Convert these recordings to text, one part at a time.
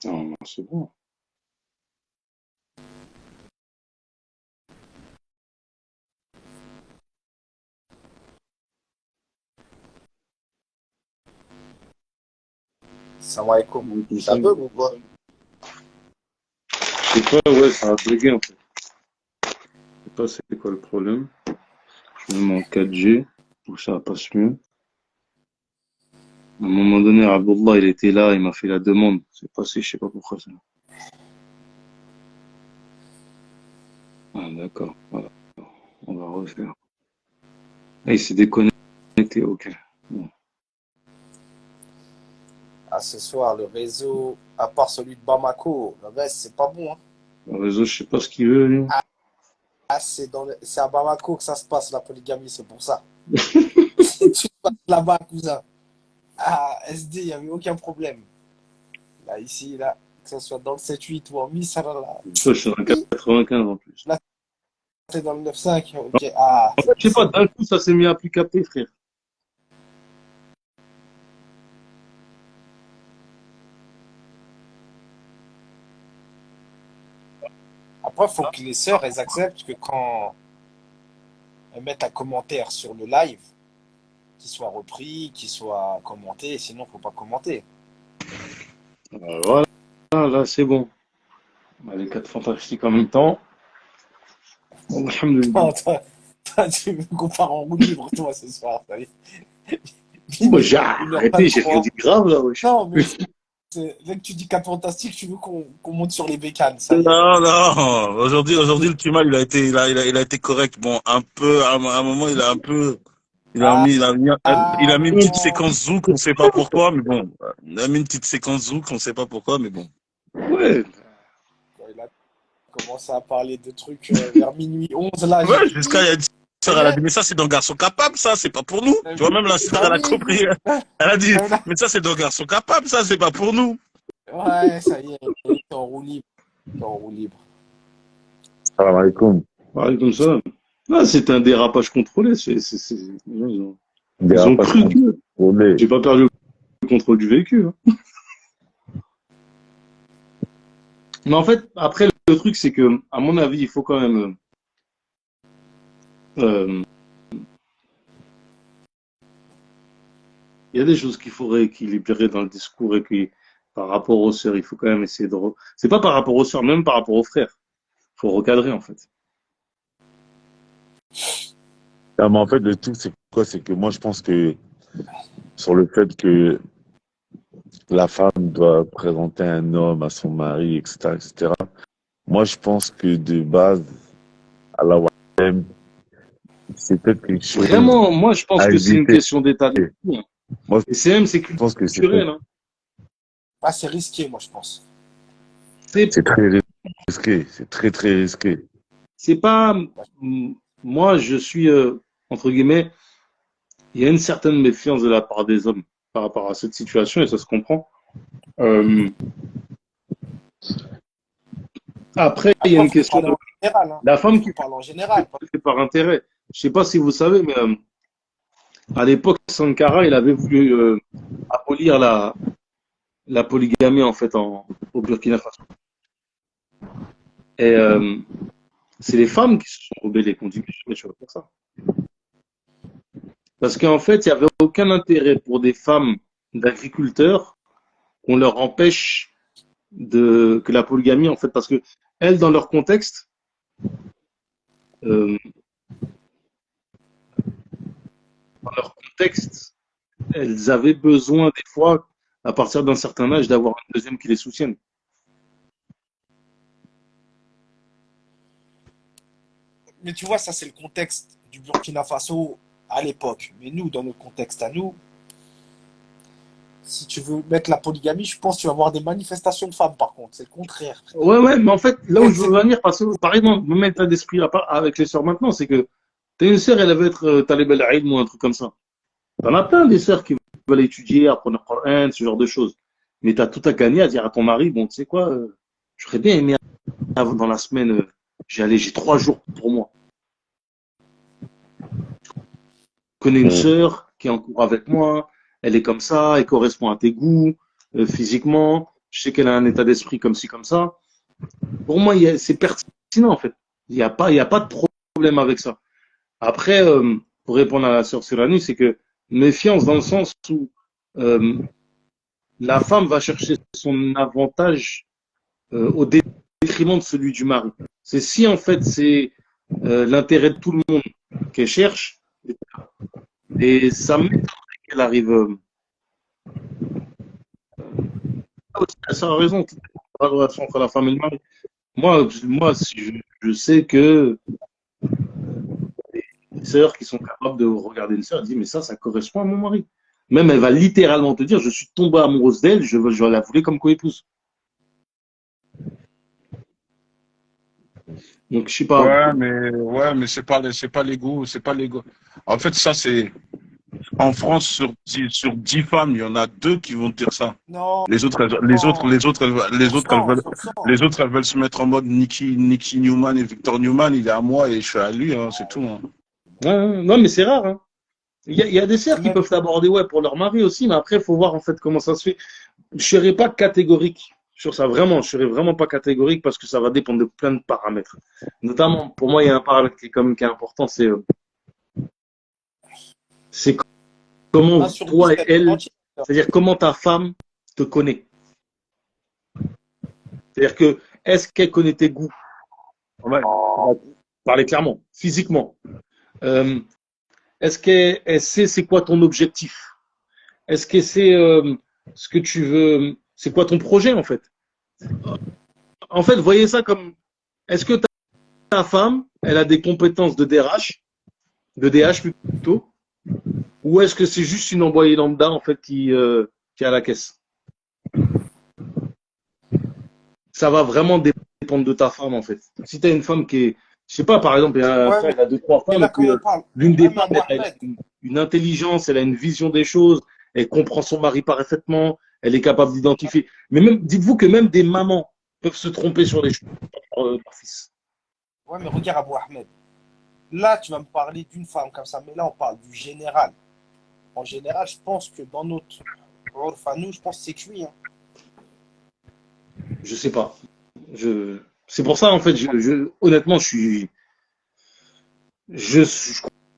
Non, non, c'est bon. Salam alaikum. Donc, comme Ça ça, bug ou quoi? je sais pas, ouais, ça a bugué en fait. Je sais pas c'est quoi le problème. Je mets mon 4G pour que ça passe mieux. À un moment donné, Abdullah, il était là, il m'a fait la demande. C'est passé, je sais pas pourquoi ça. Ah, d'accord, voilà, on va refaire. Ah, il s'est déconnecté, ok. Bon. Ah, ce soir, le réseau, à part celui de Bamako, le reste, c'est pas bon, hein. Le réseau, je sais pas ce qu'il veut, lui. Ah, c'est à Bamako que ça se passe, la polygamie, c'est pour ça. Tu te passes là-bas, cousin. Ah, SD, il n'y avait aucun problème. Là, ici, là, que ce soit dans le 7-8 ou en Miss, là, Toi, je suis dans le 95 en plus. là, t'es dans le 9-5. Ok, ah, En fait, je sais pas, c'est d'un bon. coup, ça s'est mis à plus capter, frère. Après, il faut que les sœurs, elles acceptent que quand elles mettent un commentaire sur le live, qu'il soit repris, qu'il soit commenté, sinon, faut pas commenter. Voilà, là, c'est bon. Bah, les quatre fantastiques en même temps. Alhamdulillah. Toi, tu me compares en roue libre, toi, ce soir. Ça y est. Moi, Minuit, j'ai une heure arrêté, j'ai rien trois. dit de grave, là, wesh. Non, mais dès que tu dis 4 fantastiques, tu veux qu'on monte sur les bécanes, ça y est. Non, non. Aujourd'hui, le climat, il a été correct. Bon, un peu, à un moment, il a un peu, Ah, il a mis une petite non. séquence zouk, on sait pas pourquoi, mais bon. Il a mis une petite séquence zouk, on sait pas pourquoi, mais bon. Ouais, Quand il a commencé à parler de trucs vers minuit 11, là, j'ai Ouais, dit, jusqu'à, il y a une ça sœur, y elle a est. dit, mais ça, c'est dans Garçon Capable, ça, c'est pas pour nous. Tu vois, même la sœur, Bah elle a oui, compris. Elle a dit, voilà. mais ça, c'est dans Garçon Capable, ça, c'est pas pour nous. Ouais, ça y est, il est en roue libre. Il est en roue libre. Salam alaikum. pareil comme ça. Là, c'est un dérapage contrôlé. Les gens, ils ont Dérapage cru que contrôlé. j'ai pas perdu le contrôle du véhicule, hein. Mais en fait, après, le truc, c'est que, à mon avis, il faut quand même. euh, il y a des choses qu'il faut rééquilibrer dans le discours et puis par rapport aux sœurs, il faut quand même essayer de. C'est pas par rapport aux sœurs, même par rapport aux frères. Il faut recadrer, en fait. Ah, mais en fait, le truc, c'est quoi? C'est que moi, je pense que sur le fait que la femme doit présenter un homme à son mari, etc., etc., moi, je pense que de base, à la WAM, c'est peut-être quelque chose Vraiment, moi, je pense à que c'est une éviter. question d'état d'esprit, hein. Moi, Et c'est même, c'est je pense que culturel, hein. Ah, c'est risqué, moi, je pense. C'est c'est très risqué. C'est très, très risqué. c'est pas. Moi, je suis, entre guillemets, il y a une certaine méfiance de la part des hommes par rapport à cette situation et ça se comprend. Euh, Après, il y a Après, il une faut question parler de en général, hein. la Il femme faut qui parler en général. fait par intérêt. Je sais pas si vous savez, mais à l'époque, Sankara, il avait voulu abolir la polygamie en fait au Burkina Faso. Et c'est les femmes qui se sont rebellées, qui ont dit que je vais faire ça. Parce qu'en fait, il n'y avait aucun intérêt pour des femmes d'agriculteurs qu'on leur empêche que la polygamie, en fait, parce que elles, dans leur contexte, euh, dans leur contexte, elles avaient besoin des fois, à partir d'un certain âge, d'avoir une deuxième qui les soutienne. Mais tu vois, ça, c'est le contexte du Burkina Faso à l'époque. Mais nous, dans notre contexte à nous, si tu veux mettre la polygamie, je pense que tu vas avoir des manifestations de femmes, par contre. C'est le contraire. Ouais, ouais, mais en fait, là où je veux venir, parce que, par exemple, mon état d'esprit avec les sœurs maintenant, c'est que t'as une sœur, elle veut être Talib al-Ilm ou un truc comme ça. T'en as plein des sœurs qui veulent étudier, apprendre le Coran, ce genre de choses. Mais t'as tout à gagner à dire à ton mari, bon, tu sais quoi, j'aurais bien aimé dans la semaine, j'ai 3 jours pour moi. Je connais une Mm. sœur qui est en cours avec moi, elle est comme ça, elle correspond à tes goûts, physiquement. je sais qu'elle a un état d'esprit comme ci, comme ça. Pour moi, c'est pertinent, en fait. Il y a pas de problème avec ça. Après, pour répondre à la sœur Sirani, c'est que méfiance dans le sens où euh, la femme va chercher son avantage au détriment de celui du mari. C'est si, en fait, c'est l'intérêt de tout le monde qu'elle cherche, et ça m'étonnerait qu'elle arrive. Ça a raison, la relation entre la femme et le mari. Moi si je sais que les sœurs qui sont capables de regarder une sœur et dire mais ça correspond à mon mari. Même elle va littéralement te dire je suis tombé amoureuse d'elle, je vais la vouler comme coépouse. Donc je sais pas. Ouais, mais c'est pas l'ego, c'est pas l'ego. En fait, ça c'est en France sur 10 femmes, il y en a 2 qui vont dire ça. Non, Les autres, non, les autres, elles veulent se mettre en mode Nicky Newman et Victor Newman. Il est à moi et je suis à lui, hein, c'est tout. Hein. Non mais c'est rare. Hein. Il y a des c'est sœurs qui même, peuvent l'aborder ouais, pour leur mari aussi, mais après il faut voir en fait comment ça se fait. Je serais pas catégorique sur ça, vraiment. Je serais vraiment pas catégorique parce que ça va dépendre de plein de paramètres. Notamment, pour moi, il y a un paramètre qui est important, c'est comment un sur 10, toi et elle peut elle, mentir. c'est-à-dire comment ta femme te connaît. C'est-à-dire que est-ce qu'elle connaît tes goûts? On va parler clairement, physiquement. Euh, Est-ce qu'elle sait c'est quoi ton objectif? Est-ce qu'elle sait ce que tu veux? C'est quoi ton projet en fait? En fait, voyez ça comme est-ce que ta femme, elle a des compétences de DH plutôt, ou est-ce que c'est juste une envoyée lambda en fait qui est à la caisse? Ça va vraiment dépendre de ta femme en fait. Si tu as une femme qui est, je sais pas, par exemple, il y a un Ouais, frère, il a deux, trois mais femmes, là, et puis comme on parle, l'une des ouais, mais femmes, Abou elle a Ahmed, une intelligence, elle a une vision des choses, elle comprend son mari parfaitement, elle est capable d'identifier. Mais même, dites-vous que même des mamans peuvent se tromper sur les choses de leur fils. ouais, mais regarde Abou Ahmed. Là, tu vas me parler d'une femme comme ça, mais là, on parle du général. En général, je pense que dans notre urf à nous, je pense que c'est cuit. Hein. Je sais pas. C'est pour ça, en fait, honnêtement, je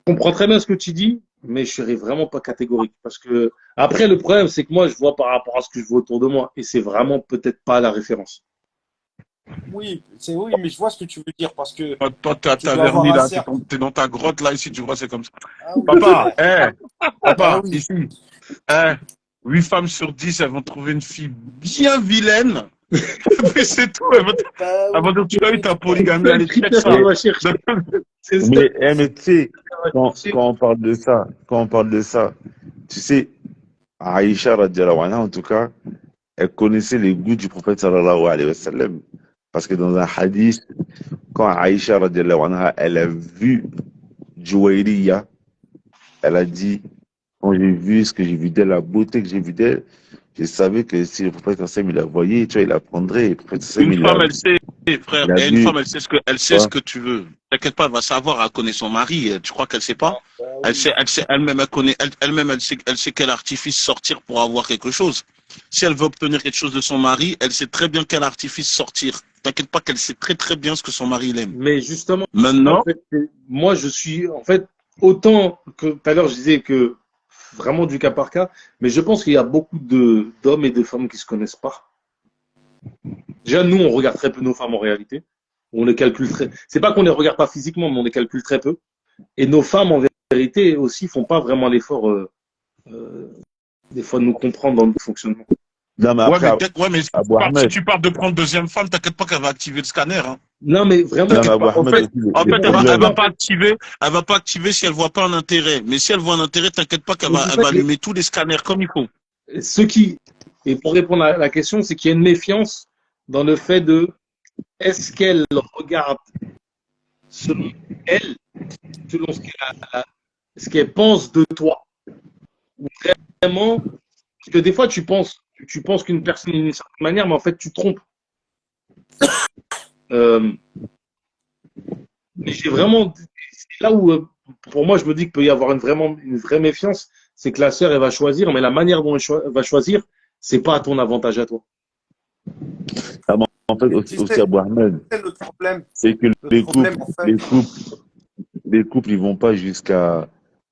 comprends très bien ce que tu dis, mais je serais vraiment pas catégorique. Parce que, après, le problème, c'est que moi, je vois par rapport à ce que je vois autour de moi, et c'est vraiment peut-être pas la référence. Oui, oui, mais je vois ce que tu veux dire parce que Toi, tu t'as dois avoir vernis un là, cercle. t'es dans ta grotte là, ici, tu vois, c'est comme ça. Ah oui, Papa, frère. Ah oui. ici, 8 femmes sur 10, elles vont trouver une fille bien vilaine. Mais c'est tout, Bah elles vont dire, tu as eu oui, ta tu vois. polygamie, C'est le allez, check critère ça. qu'elle va chercher. C'est ça Mais tu sais, qu'elle va chercher. quand on parle de ça, tu sais, Aïcha, radiallahu anha, en tout cas, elle connaissait les goûts du prophète sallallahu alayhi wa sallam. Parce que dans un hadith, quand Aïcha, radiallahu anha, elle a vu Juwayriya, elle a dit, quand j'ai vu ce que j'ai vu d'elle, la beauté que j'ai vu d'elle, je savais que si le prophète sallam il la voyait, tu vois, il la prendrait. Et le prophète sallam Une femme, elle sait, frère, il a et une vu, femme, elle tu sait ce vois. que tu veux. T'inquiète pas, elle va savoir, elle connaît son mari. Tu crois qu'elle sait pas? Bah oui. Elle sait, elle-même, elle connaît, elle-même, elle sait quel artifice sortir pour avoir quelque chose. Si elle veut obtenir quelque chose de son mari, elle sait très bien quel artifice sortir. T'inquiète pas qu'elle sait très très bien ce que son mari l'aime. Mais justement, en Maintenant, fait, moi, je suis, en fait, autant que tout à l'heure, je disais que vraiment du cas par cas, mais je pense qu'il y a beaucoup d'hommes et de femmes qui se connaissent pas. Déjà, nous, on regarde très peu nos femmes en réalité. On les calcule très. C'est pas qu'on les regarde pas physiquement, mais on les calcule très peu. Et nos femmes, en vérité, aussi, font pas vraiment l'effort, euh, des fois, de nous comprendre dans notre fonctionnement. Non, mais après, ouais, mais Abou si Ahmed, tu parles de prendre deuxième femme, t'inquiète pas qu'elle va activer le scanner, hein. Non, mais vraiment, non, mais T'inquiète Abou pas. en Ahmed fait, aussi, En les fait, mais elle problèmes. va pas activer, si elle voit pas un intérêt. Mais si elle voit un intérêt, t'inquiète pas mais c'est elle ça va allumer tous les scanners comme il faut. ce qui, et pour répondre à la question, c'est qu'il y a une méfiance dans le fait de est-ce qu'elle regarde selon elle, selon ce qu'elle pense de toi, ou vraiment, parce que des fois tu penses qu'une personne est d'une certaine manière, mais en fait tu te trompes. Euh, mais j'ai vraiment, c'est là où pour moi je me dis qu'il peut y avoir une vraie méfiance, c'est que la sœur elle va choisir, mais la manière dont elle va choisir, c'est pas à ton avantage à toi. Ah, mais en fait, Et tu aussi sais, à Ahmed, le problème, c'est que le problème, en fait, les couples, ils vont pas jusqu'à,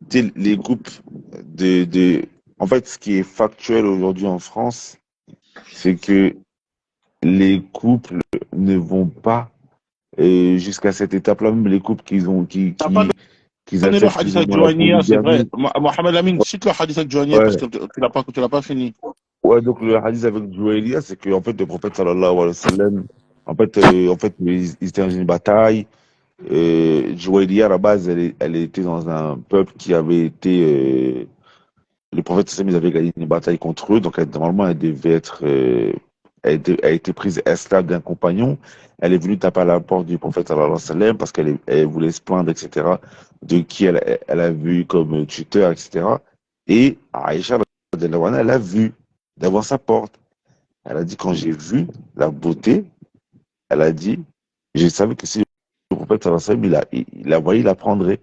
tu sais, les couples en fait, ce qui est factuel aujourd'hui en France, c'est que les couples ne vont pas jusqu'à cette étape-là, même les couples T'as pas qui donné le acceptent hadith plus ou avec moins la Joania, c'est vrai. polygamie. Mohamed Amin, cite le hadith avec Joania parce Ouais, que tu l'as pas fini. ouais, donc le hadith avec Jouailia, c'est que en fait le prophète sallallahu alayhi wa sallam, en fait ils étaient dans une bataille. Jouailia à la base, elle était dans un peuple qui avait été le prophète sallam, ils avaient gagné une bataille contre eux, donc normalement elle devait être elle a été prise esclave d'un compagnon. Elle est venue taper à la porte du prophète sallallahu alayhi wa sallam parce elle voulait se plaindre, etc. de qui elle a vu comme tuteur, etc. Et Aïcha, elle a vu devant sa porte. Elle a dit, quand j'ai vu la beauté, elle a dit, je savais que si le prophète sallallahu alayhi wa sallam, il la voyait, il la prendrait.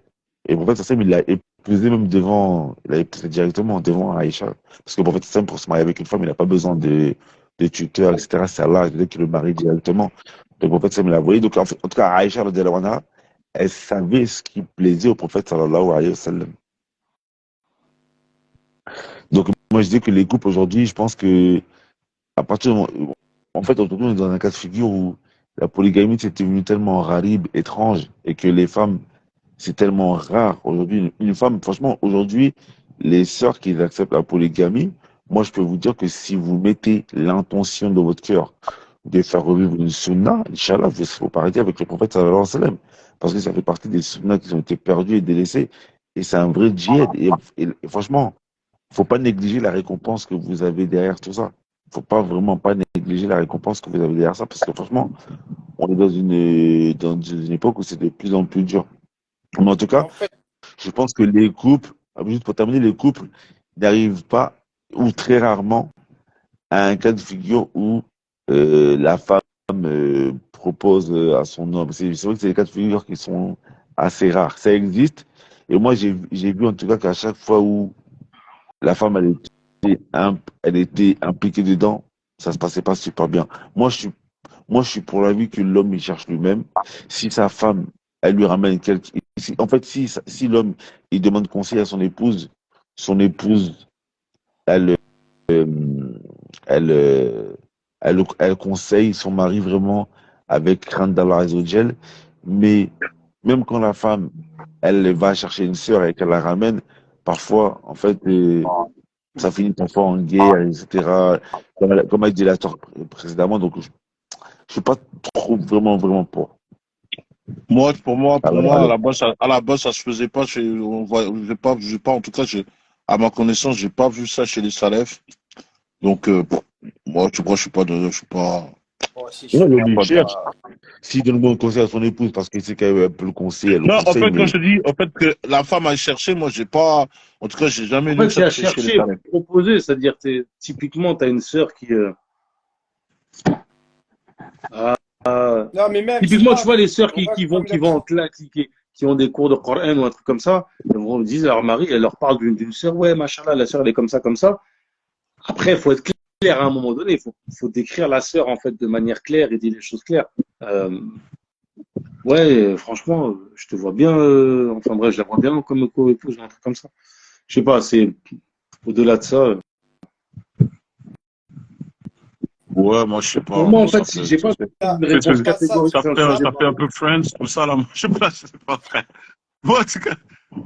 Et le prophète sallallahu alayhi wa sallam, il l'a épousé même devant, il l'a épousé directement devant Aïcha. Parce que le prophète sallallahu alayhi wa sallam, pour se marier avec une femme, il n'a pas besoin de tuteur, etc. C'est Allah qui le marie directement. Donc le prophète sallallahu alayhi wa sallam, il la voyait. Donc en tout cas, Aïcha, radhiyallahu anha, elle savait ce qui plaisait au prophète sallallahu alayhi wa sallam. Donc moi je dis que les couples aujourd'hui, je pense que à partir du moment, en fait, aujourd'hui, on est dans un cas de figure où la polygamie, c'est devenu tellement rarib, étrange, et que les femmes, c'est tellement rare. Aujourd'hui, une femme, franchement, aujourd'hui, les sœurs qui acceptent la polygamie, moi, je peux vous dire que si vous mettez l'intention de votre cœur de faire revivre une sunna, Inch'Allah, vous serez au paradis avec le prophète sallallahu alayhi wa sallam. Parce que ça fait partie des sunnas qui ont été perdues et délaissées. Et c'est un vrai djihad. Et franchement, faut pas négliger la récompense que vous avez derrière tout ça. Faut pas vraiment pas négliger la récompense que vous avez derrière ça, parce que franchement, on est dans une époque où c'est de plus en plus dur. Mais en tout mais cas, en fait, je pense que les couples, juste pour terminer, les couples n'arrivent pas, ou très rarement, à un cas de figure où la femme propose à son homme. C'est vrai que c'est des cas de figure qui sont assez rares. Ça existe. Et moi, j'ai vu en tout cas qu'à chaque fois où la femme, elle était impliquée dedans, ça se passait pas super bien. Moi, je suis pour l'avis que l'homme, il cherche lui-même. Si sa femme, elle lui ramène en fait, si l'homme, il demande conseil à son épouse, elle, euh, elle, euh, elle conseille son mari vraiment avec crainte d'Allah Azzawajal. Mais même quand la femme, elle va chercher une sœur et qu'elle la ramène, parfois, en fait, ça finit parfois en guerre, etc. Comme a dit la sœur précédemment, donc je suis pas trop vraiment pour. Moi, pour Alors, moi, allez. à la base, ça se faisait pas j'ai pas, en tout cas, à ma connaissance, j'ai pas vu ça chez les salafs. Donc, moi, tu vois, je suis pas, moi aussi, je Non, suis l'homme, il pas. cherche. S'il donne bon conseil à son épouse parce qu'il sait qu'elle peut le conseiller, elle le non, en conseille, fait, quand mais je te dis, en fait, que la femme a cherché, moi, j'ai pas, en tout cas, j'ai jamais En lu fait, ça c'est à chez les chercher, salafs. proposer, c'est-à-dire, typiquement, tu as une sœur qui. Ah, Non, mais même, c'est typiquement, tu pas. vois, les sœurs On va qui comme vont en classe, qui ont des cours de Coran ou un truc comme ça, elles vont disent à leur mari, elles leur parlent d'une sœur, ouais, machallah, la sœur, elle est comme ça, comme ça. Après, il faut être clair à un moment donné, faut décrire la sœur, en fait, de manière claire et dire les choses claires. Euh, ouais, franchement, je te vois bien, enfin bref, je la vois bien comme co-épouse ou un truc comme ça. Je sais pas, c'est au-delà de ça. Ouais, moi, je sais Pour pas, moi, en moi, fait, si j'ai pas ça. une c'est- réponse C'est c'est- pas ça. catégorique sur un sujet ça fait un pareil. peu Friends, tout ça, là, moi, je sais pas, je sais pas, frère. Moi, en tout cas,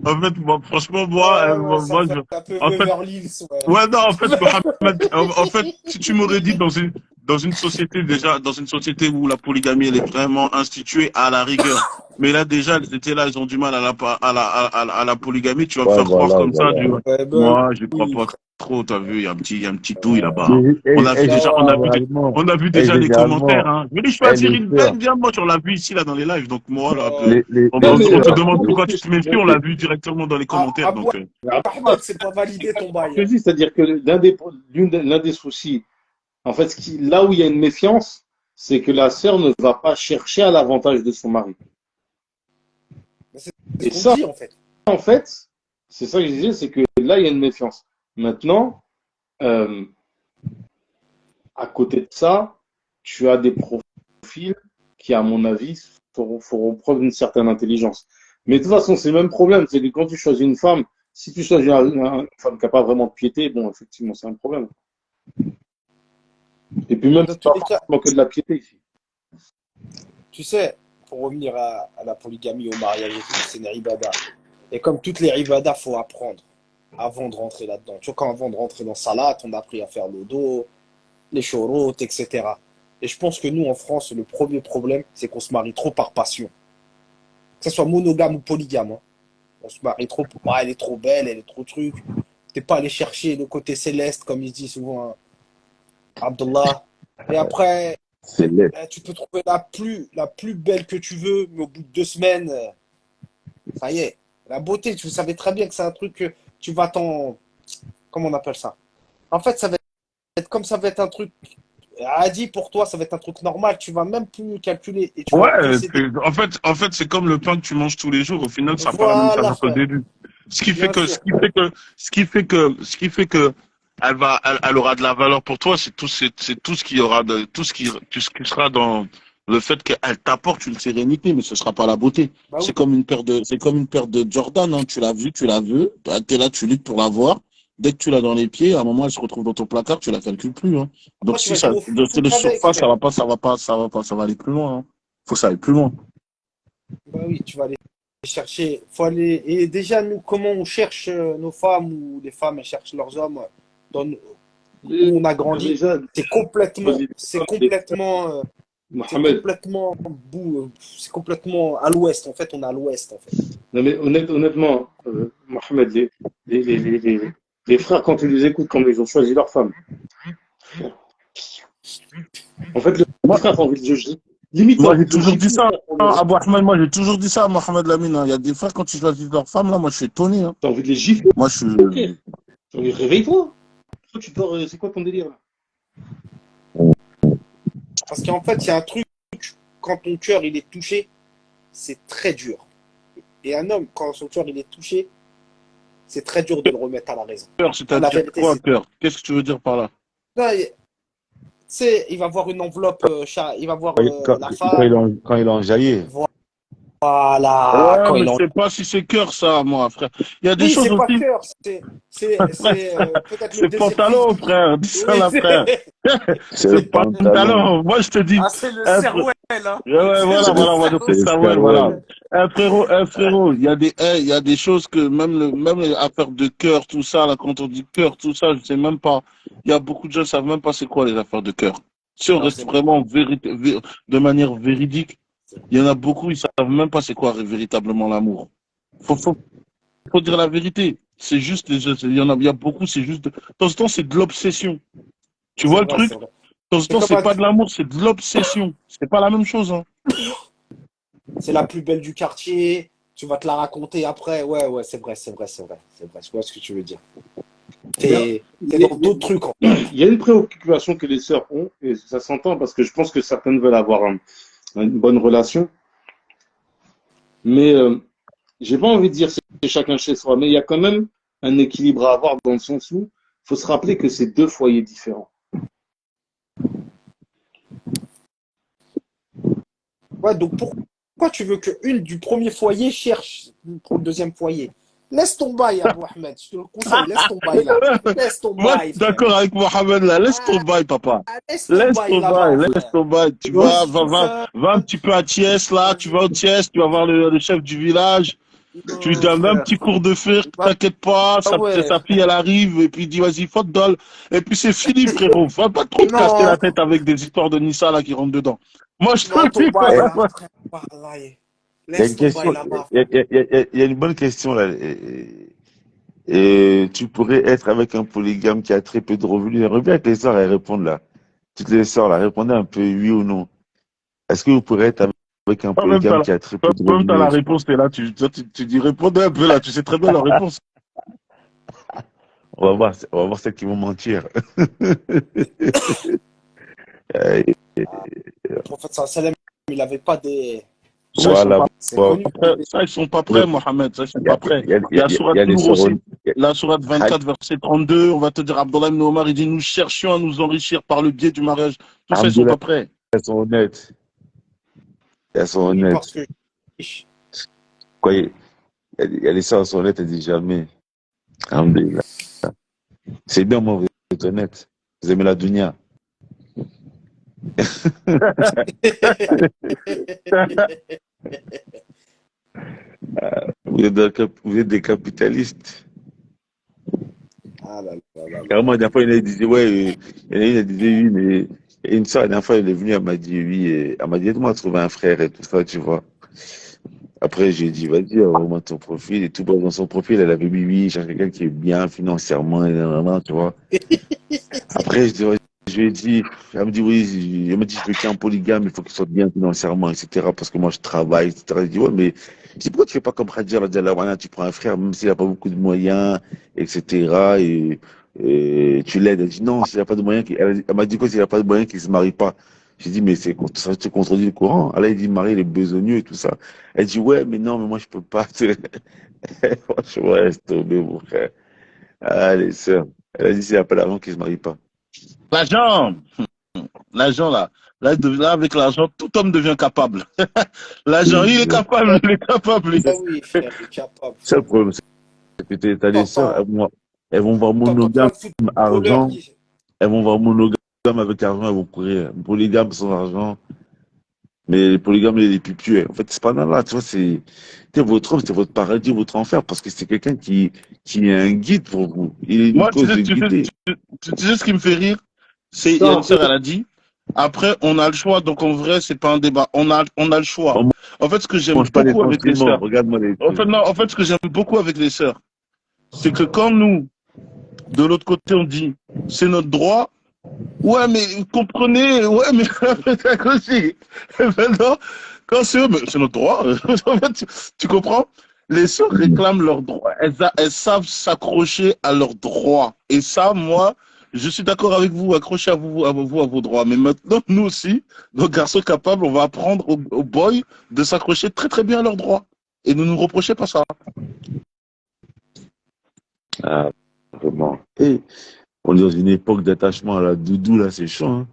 en fait, moi, franchement, Ouais, ouais, ça moi, fait un peu en fait, Beverly Hills, ouais. ouais, non, en fait, Mohamed, en fait, si tu m'aurais dit dans une société, déjà, dans une société où la polygamie, elle est vraiment instituée à la rigueur, mais là, déjà, elles étaient là, ils ont du mal à la polygamie, tu vas me ouais, faire croire voilà, comme ça, voilà. Ouais, bah moi, je crois oui, pas frère. trop, t'as vu, il y a un petit douille là-bas, hein. Mais, On a vu déjà, Non, on a vu et déjà les commentaires, généralement, hein. Je me dis, je peux les attirer une sœurs, belle diamant, on l'a vu ici, là, dans les lives, donc moi, là, non. Non, les mais on te sœurs, demande franchement, pourquoi tu te méfies, on mais l'a vu directement dans les Ah, commentaires, Abou donc, Ahmed, c'est pas validé ton bail, je hein. dis, c'est-à-dire que l'un des soucis, en fait, là où il y a une méfiance, c'est que la sœur ne va pas chercher à l'avantage de son mari. Mais c'est ce Et qu'on ça, dit, en fait. en fait, c'est ça que je disais, c'est que là, il y a une méfiance. Maintenant, euh, à côté de ça, tu as des profils qui, à mon avis, feront preuve d'une certaine intelligence. Mais de toute façon, c'est le même problème. C'est que quand tu choisis une femme, si tu choisis une femme qui n'a pas vraiment de piété, bon, effectivement, c'est un problème. Et puis même, Dans c'est tous pas les cas, forcément que de la piété ici. tu sais, pour revenir à la polygamie, au mariage et tout, c'est une ibada. Et comme toutes les ibadas, il faut apprendre avant de rentrer là-dedans. Tu vois, quand avant de rentrer dans Salat, on a appris à faire le dos, les chorotes, etc. Et je pense que nous, en France, le premier problème, c'est qu'on se marie trop par passion. Que ce soit monogame ou polygame. Hein. On se marie trop pour elle est trop belle, elle est trop truc. T'es pas allé chercher le côté céleste, comme il dit souvent hein, Abdullah. Et après, C'est laid. tu peux trouver la plus belle que tu veux, mais au bout de 2 semaines, ça y est. La beauté, tu savais très bien que c'est un truc que tu vas t'en. Comment on appelle ça? En fait, ça va être comme ça va être un truc. Adi, pour toi, ça va être un truc normal. Tu vas même plus calculer et tu vas Ouais, posséder. en fait, c'est comme le pain que tu manges tous les jours. Au final, ça n'a pas la même Voilà, saveur qu'au frère. début. Bien sûr. Ce qui fait que elle aura de la valeur pour toi, c'est tout ce qui aura tout ce qui sera dans le fait qu'elle t'apporte une sérénité, mais ce sera pas la beauté. Bah oui. C'est comme une paire de Jordan, hein. Tu l'as vu, tu la veux. T'es là, tu luttes pour l'avoir. Dès que tu l'as dans les pieds, à un moment, elle se retrouve dans ton placard, tu la calcules plus, hein. Après, Donc, tu si vas ça, jouer au c'est de foot avec, surface, frère. ça va aller plus loin, hein. Faut que ça aille plus loin. Bah oui, tu vas aller chercher. Faut aller. Et déjà, nous, comment on cherche nos femmes ou les femmes elles cherchent leurs hommes Mais où on a grandi, déjà, c'est complètement, Mohamed, c'est complètement à l'ouest. En fait, on est à l'ouest, en fait. non mais honnêtement, Mohamed, les frères, quand tu les écoutes, quand ils ont choisi leur femme, en fait, les Moi, frères ont envie de juger. Limite, t'as moi, j'ai envie de toujours dit gifler ça, le frère pour hein, les Abou Ahmed, moi, j'ai toujours dit ça à Mohamed Lamine, hein. Il y a des frères, quand ils choisissent leur femme, là, moi, je suis étonné, hein. T'as envie de les gifler, Moi, je frère. suis, T'as envie de réveille-toi. Toi, tu dors, c'est quoi ton délire là? Parce qu'en fait, il y a un truc, quand ton cœur il est touché, c'est très dur. Et un homme, quand son cœur il est touché, c'est très dur de le remettre à la raison. cœur, La c'est-à-dire vérité, quoi, c'est. cœur? Qu'est-ce que tu veux dire par là? Non, tu sais, il va voir une enveloppe, il va voir la Quand femme. quand il en jaillit. Voilà, Ouais, quand mais il je en. sais pas si c'est cœur, ça, moi, frère. Il y a des Oui, choses c'est pas aussi. cœur, c'est peut-être le C'est deuxième fils. pantalon, frère. Dis ça, Oui, là, frère. C'est C'est le pantalon. pantalon. Moi, je te dis, Ah, c'est le un fr- cerveau, hein. ouais, C'est voilà, le voilà, on va dire cerveau. c'est C'est le ça, ouais, voilà. Sarouel. Un frérot, il y a des choses que même les affaires de cœur, tout ça, là, quand on dit cœur, tout ça, je sais même pas. Il y a beaucoup de gens qui savent même pas c'est quoi les affaires de cœur. Si on Non, reste c'est vrai. vraiment de manière véridique, il y en a beaucoup, ils savent même pas c'est quoi véritablement l'amour. Faut dire la vérité. C'est juste, il y a beaucoup, c'est juste, de temps en temps, c'est de l'obsession. Tu C'est vois le vrai, truc? c'est vrai. De temps en C'est temps, comme c'est pas de l'amour, c'est de l'obsession. C'est pas la même chose, hein. c'est la plus belle du quartier. Tu vas te la raconter après. Ouais, ouais, c'est vrai, c'est vrai, c'est vrai. C'est vrai, je vois ce que tu veux dire. Il y a, T'es dans d'autres trucs. il y a une préoccupation que les sœurs ont, et ça s'entend parce que je pense que certaines veulent avoir une bonne relation, mais j'ai pas envie de dire c'est chacun chez soi, mais il y a quand même un équilibre à avoir dans le sens où il faut se rappeler que c'est deux foyers différents. Ouais, donc pourquoi tu veux qu'une du premier foyer cherche pour le deuxième foyer? Laisse ton bail, Abou Ahmed. Je te le conseille, laisse ton bail là. Laisse ton Moi, je bail, suis frère. d'accord avec Mohamed là. Laisse ton Ah, bail, papa. laisse ton bail là-bas, Laisse frère. ton bail. Tu Ouais, va un petit peu à Thiès, là. Tu vas au Thiès, tu vas voir le chef du village. Tu lui Non, donnes un frère. petit cours de fer, Bah t'inquiète pas. ouais. Sa fille, elle arrive, et puis il dit, vas-y, faute d'ol. Et puis c'est fini, frérot. Va pas trop te casser Non, la tête avec des histoires de Nissa, là, qui rentrent dedans. Moi, je te non, le ton dis, bail Eh, là, quoi. frère. Voilà, il y a laisse une ton bail question, là-bas. il y a une bonne question là. Et tu pourrais être avec un polygame qui a très peu de revenus. J'aimerais bien que les sœurs elles répondent là. Toutes les sœurs là, répondez un peu oui ou non. Est-ce que vous pourrez être avec un polygame qui a très peu de Toi-même, t'as la revenus? réponse, t'es là. Tu dis, répondez un peu, là. Tu sais très bien la réponse. On va voir celles qui vont mentir. Euh, Le prophète sallam, il n'avait pas des. Ça, ils sont voilà. pas C'est Bon, connu. prêts. Ça, ils sont pas prêts, Mohamed. Ça, ils sont pas prêts. Il y a il y Sourate a les Nour aussi. sœurs. La Sourate 24, verset 32. On va te dire, Abdullah ibn Omar, il dit, nous cherchions à nous enrichir par le biais du mariage. Tout ça, ils sont Alhamdoulilah, pas prêts. elles sont honnêtes. Elles sont Oui, honnêtes. parce que je suis riche. Quoi, il y a des sœurs, elles sont honnêtes, elles disent jamais. Alhamdulillah. C'est bien, moi, vous êtes honnête. Vous aimez la dunya. Vous êtes des capitalistes. Ah là là là là Carrément, la là. dernière fois, il y en a qui disaient, ouais, il y en a une, elle disait, oui, mais. Et une soeur, la dernière fois, elle est venue, elle m'a dit, oui, elle m'a dit, aide-moi à trouver un frère et tout ça, tu vois. Après, j'ai dit, vas-y, envoie-moi ton profil et tout. Bon, dans son profil, elle avait mis, oui, je cherche quelqu'un qui est bien financièrement, et nanana, tu vois. Après, je lui ai dit, elle me dit, oui, elle me dit, je veux qu'un polygame, il faut qu'il soit bien financièrement, etc. Parce que moi, je travaille, etc. Je dis, ouais, mais je dis, pourquoi tu fais pas comme Khadija, tu prends un frère, même s'il n'a pas beaucoup de moyens, etc. Et tu l'aides. Elle dit, non, s'il n'a pas de moyens, elle m'a dit quoi, s'il n'a pas de moyens, qu'il se marie pas. J'ai dit, mais ça te contredit le courant. Elle a dit, Marie, il est besogneux et tout ça. Elle dit, ouais, mais non, mais moi, je peux pas. Franchement, laisse tomber, mon frère. Allez, sœur. Elle a dit, s'il n'a pas d'argent, qu'il se marie pas. L'argent, l'argent là. Là, avec l'argent, tout homme devient capable. L'argent, il est capable, il est capable. Ah oui, frère, il est capable, C'est le frère. problème, c'est que t'as des sœurs, T'entends, elles vont voir t'entends monogame, plein de footballeurs argent, qui. elles vont voir monogame avec argent, elles vont courir. Polygame sans argent, mais les polygames, les pipieux. En fait, c'est pas là, tu vois, c'est votre homme, c'est votre paradis, votre enfer, parce que c'est quelqu'un qui est un guide pour vous. Il est une Moi, cause de guider. tu sais ce qui me fait rire? C'est, il y a Ça, une sœur, elle a dit, après, on a le choix, donc en vrai, c'est pas un débat. On a le choix. On En fait, ce que j'aime mange pas les beaucoup avec les sentiments, sœurs, regarde-moi les en fait, trucs. non, en fait, ce que j'aime beaucoup avec les sœurs, c'est que quand nous, de l'autre côté, on dit, c'est notre droit, ouais, mais vous comprenez, ouais, mais c'est aussi. Maintenant, quand c'est eux, mais c'est notre droit. En fait, tu comprends? Les sœurs réclament leurs droits. Elles savent s'accrocher à leurs droits. Et ça, moi, je suis d'accord avec vous. Accrochez à vos droits. Mais maintenant, nous aussi, nos garçons capables, on va apprendre aux boys de s'accrocher très très bien à leurs droits. Et ne nous reprochez pas ça. Ah, vraiment. Et on est dans une époque d'attachement à la doudou, là, c'est chaud, hein.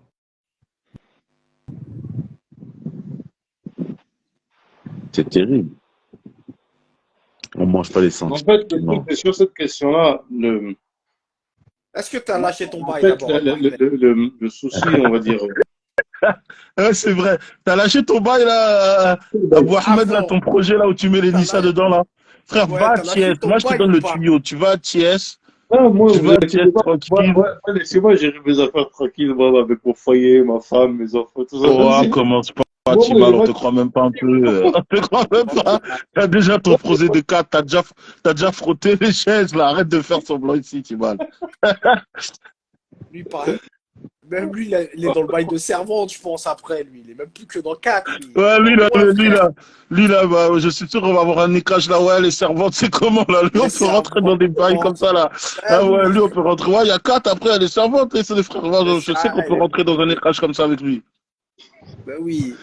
C'est terrible. On mange pas les en fait, le truc, sentiments. c'est sur cette question-là, Est-ce que tu as lâché ton en bail fait, d'abord avant de le souci, on va dire, Ouais, c'est vrai. T'as lâché ton bail là, Abou Ahmed, là, Avant, ton projet là où tu mets les t'as Nissa la- dedans là. Frère, va ouais, à t'as lâché Thiès. ton Moi, je te bail donne ou le pas? tuyau. Tu vas à Thiès. ah, moi, Tu vous vas à inquiétez Thiès pas, tranquille. laissez-moi gérer mes affaires tranquilles, moi, avec mon foyer, ma femme, mes enfants, tout ça, Oh, vas-y. commence pas, Moi, Tibal, j'ai on pas te de croit même pas un peu. On te croit même pas. T'as déjà ton projet de 4, t'as déjà frotté les chaises là. Arrête de faire semblant ici, Tibal. Lui, pareil. Même lui, il est dans le bail de servante, je pense, après, lui. Il est même plus que dans 4, lui. Il est Ouais, dans loin, frère. lui là, bah, je suis sûr qu'on va avoir un écrage là. Ouais, les servantes, c'est comment là? Lui, on Les peut rentrer dans des bails comme servantes. ça là. Ah Ah ouais, oui, lui, on frère. peut rentrer. Ouais, il y a 4 après, les servantes, et c'est les frères. Ouais, je sais qu'on peut rentrer dans un écrage comme ça avec lui. Ben oui.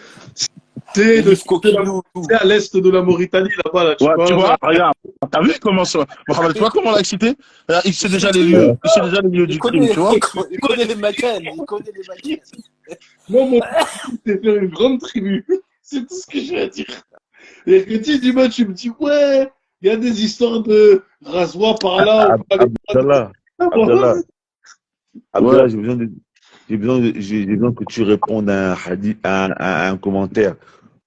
C'est Les livres coquinous, tout. à l'est de la Mauritanie, là-bas, là, tu Ouais, tu vois, vois, là. regarde. T'as vu comment ça? Mohamed, tu vois comment on l'a excité? Là, il sait Je t'ai déjà les dit, lieux. Il sait déjà les lieux il du crime, tu vois? il connaît les maquettes. Il connaît les maquettes. Moi, mon objectif, c'est faire une grande tribu. C'est tout ce que j'ai à dire. Et que tu dis, tu me dis, ouais, il y a des histoires de rasoir par là, on va aller par là. Abdallah, Ah, Abdallah, bon, Ouais. Abdallah, j'ai besoin que tu répondes à un hadith, à un commentaire.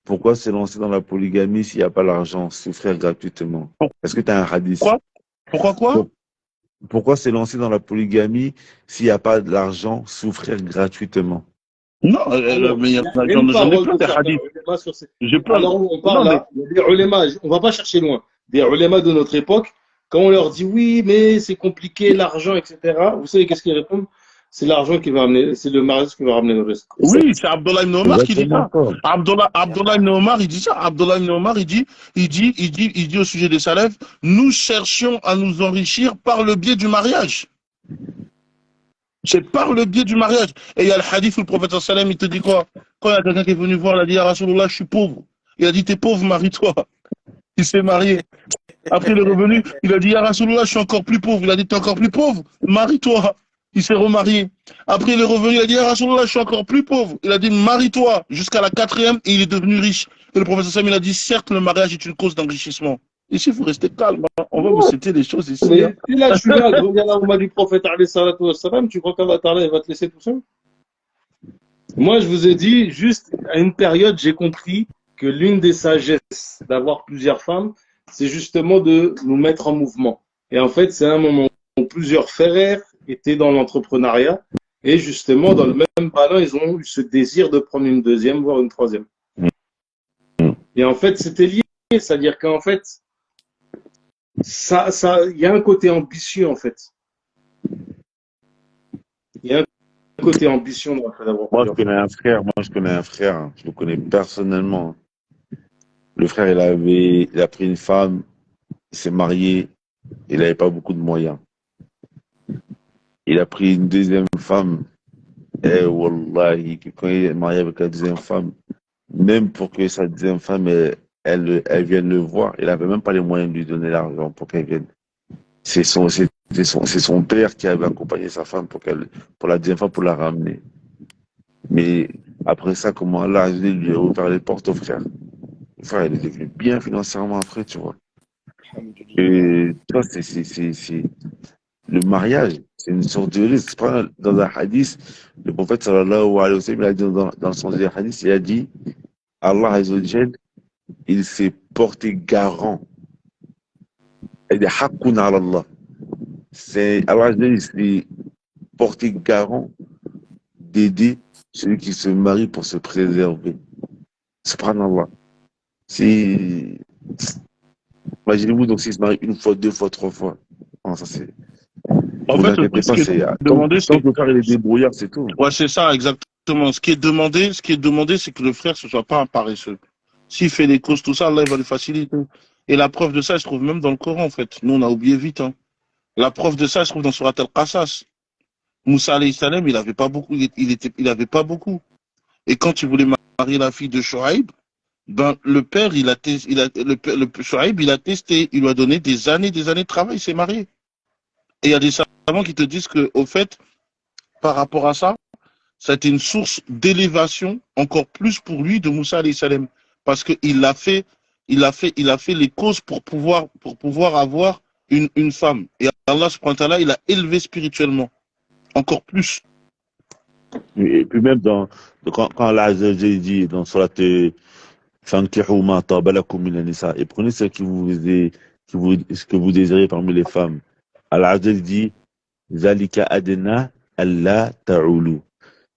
Pourquoi se lancer dans la polygamie s'il n'y a pas l'argent, souffrir gratuitement? Est-ce que tu as un hadith? Pourquoi? Pourquoi quoi? Pour- Pourquoi se lancer dans la polygamie s'il n'y a pas de l'argent, souffrir gratuitement? Non, alors, mais il y a une j'en ai parole plein de des certains hadiths. ulémas sur ces. J'ai plein. Alors, on Non, parle mais là, il y a des ulémas, on va pas chercher loin. Des ulémas de notre époque, quand on leur dit oui, mais c'est compliqué, l'argent, etc., vous savez qu'est-ce qu'ils répondent? C'est l'argent qui va amener, c'est le mariage qui va ramener le reste. oui, c'est Abdullah ibn Omar qui dit Exactement ça. ça. Abdullah ibn Omar, il dit ça. Abdullah ibn Omar, il dit au sujet des salafs, nous cherchions à nous enrichir par le biais du mariage. C'est par le biais du mariage. Et il y a le hadith où le prophète sallam, il te dit quoi? Quand il y a quelqu'un qui est venu voir, il a dit, ah, Rasulullah, je suis pauvre. Il a dit, t'es pauvre, marie-toi. Il s'est marié. Après, il est revenu, il a dit, ah, Rasulullah, je suis encore plus pauvre. Il a dit, t'es encore plus pauvre, marie-toi. il s'est remarié. Après, il est revenu, il a dit, ah, Rasulallah, je suis encore plus pauvre. Il a dit, marie-toi jusqu'à la 4e et il est devenu riche. Et le prophète Sam, il a dit, certes, le mariage est une cause d'enrichissement. Ici, il faut rester calme. Hein. On va vous citer les choses ici. Hein. Mais si là, tu là, regarde la Oumma du prophète, alayhi salatu wassalam, tu crois qu'Allah Ta'ala, il va te laisser tout seul? Moi, je vous ai dit, juste à une période, j'ai compris que l'une des sagesses d'avoir plusieurs femmes, c'est justement de nous mettre en mouvement. Et en fait, c'est un moment où plusieurs frères étaient dans l'entrepreneuriat et justement, dans le même ballon, ils ont eu ce désir de prendre une deuxième, voire une troisième. Et en fait, c'était lié, c'est-à-dire qu'en fait, il y a un côté ambitieux, en fait. Il y a un côté ambitieux dans le fait d'avoir Moi, plusieurs femmes. je connais un frère, hein. Je le connais personnellement. Le frère, il a pris une femme, il s'est marié, il n'avait pas beaucoup de moyens. Il a pris une deuxième femme, et wallahi, quand il est marié avec la deuxième femme, même pour que sa deuxième femme, elle vienne le voir, il n'avait même pas les moyens de lui donner l'argent pour qu'elle vienne. C'est son père qui avait accompagné sa femme pour la deuxième fois pour la ramener. Mais après ça, comment Allah lui a ouvert les portes au frère. Le frère, il est devenu bien financièrement après, tu vois. Et tu vois, le mariage, c'est une sorte de risque. Dans un hadith, le prophète sallallahu alayhi wa sallam, il a dit dans le sens du hadith, il a dit, Allah Azza wa Jal, il s'est porté garant. Il dit, haqqun ala Allah. Allah Azza wa Jal, il s'est porté garant d'aider celui qui se marie pour se préserver. Subhanallah. Imaginez-vous donc s'il se marie une fois, deux fois, trois fois. Non, ça c'est. En Vous fait, inquiétez pas, ce qui est demandé, tant que le frère il est débrouillard, c'est tout. ouais, c'est ça, exactement. Ce qui est demandé, c'est que le frère ne soit pas un paresseux. S'il fait les causes, tout ça, Allah il va lui faciliter. Et la preuve de ça, elle se trouve même dans le Coran, en fait. Nous, on a oublié vite. Hein. La preuve de ça, elle se trouve dans Surat Al-Qasas. Moussa alayhi salam, il avait pas beaucoup. Il avait pas beaucoup. Et quand il voulait marier la fille de Shoaib, ben, le père, Shoaib, il a testé. Il lui a donné des années de travail, il s'est marié. Et il y a des savants qui te disent que, au fait, par rapport à ça, ça a été une source d'élévation encore plus pour lui de Moussa alayhi salam. Parce qu'il il a fait les causes pour pouvoir avoir une femme. Et Allah subhanahu wa ta'ala, il a élevé spirituellement. Encore plus. Et puis même quand Allah Azza wa Jal dit dans Surat Fankihu ma taba lakum min an-nisa, et prenez ce ce que vous désirez parmi les femmes. Allah Azza wa Jal dit Zalika adna alla ta'ulu.